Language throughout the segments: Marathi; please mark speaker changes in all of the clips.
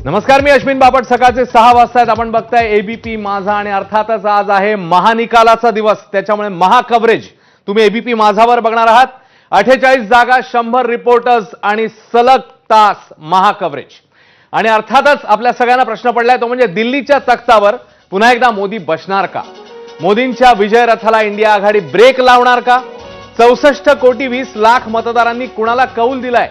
Speaker 1: नमस्कार, मी अश्विन बापट. सकाळचे 6 वाजता आहेत. आपण बघताय एबीपी माझा आणि अर्थातच आज आहे महानिकालाचा दिवस. त्याच्यामुळे महाकव्हरेज तुम्ही एबीपी माझावर बघणार आहात. 48 जागा, 100 रिपोर्टर्स आणि सलग तास महाकव्हरेज. आणि अर्थातच आपल्या सगळ्यांना प्रश्न पडलाय तो म्हणजे दिल्लीच्या तख्तावर पुन्हा एकदा मोदी बसणार का? मोदींच्या विजय रथाला इंडिया आघाडी ब्रेक लावणार का? 64 कोटी 20 लाख मतदारांनी कुणाला कौल दिलाय?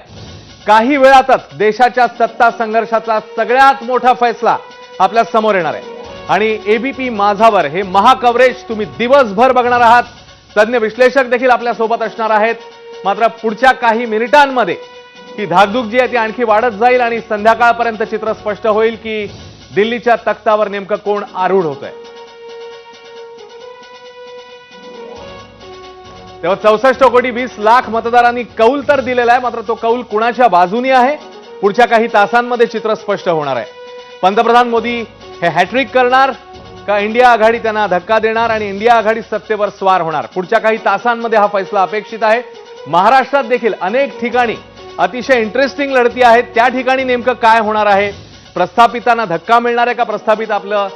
Speaker 1: काही वेळातच देशाच्या सत्ता संघर्षाचा सगळ्यात मोठा फैसला आपल्या समोर येणार आहे. आणि एबीपी माझावर हे महाकव्हरेज तुम्ही दिवसभर बघणार आहात. तज्ञ विश्लेषक देखील आपल्या सोबत असणार आहेत. मात्र पुढच्या काही मिनिटांमध्ये ही धाकधूक जी आहे ती आणखी वाढत जाईल आणि संध्याकाळपर्यंत चित्र स्पष्ट होईल की दिल्लीच्या तख्तावर नेमकं कोण आरूढ होतंय. तेव्हा 64 कोटी 20 लाख मतदारांनी कौल तर दिलेला आहे, मात्र तो कौल कुणाच्या बाजूनी आहे पुढच्या काही तासांमध्ये चित्र स्पष्ट होणार आहे. पंतप्रधान मोदी हे हॅट्रिक करणार का इंडिया आघाडी त्यांना धक्का देणार आणि इंडिया आघाडी सत्तेवर स्वार होणार? पुढच्या काही तासांमध्ये हा फैसला अपेक्षित आहे. महाराष्ट्रात देखील अनेक ठिकाणी अतिशय इंटरेस्टिंग लढती आहेत. त्या ठिकाणी नेमकं काय होणार आहे? प्रस्थापितांना धक्का मिळणार आहे का प्रस्थापित आपलं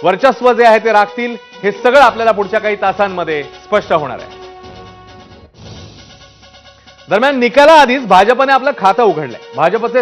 Speaker 1: वर्चस्व जे आहे ते राखतील? हे सगळं आपल्याला पुढच्या काही तासांमध्ये स्पष्ट होणार आहे. दरम्यान निकालाआधीच भाजपने आपलं खातं उघडलंय. भाजपचे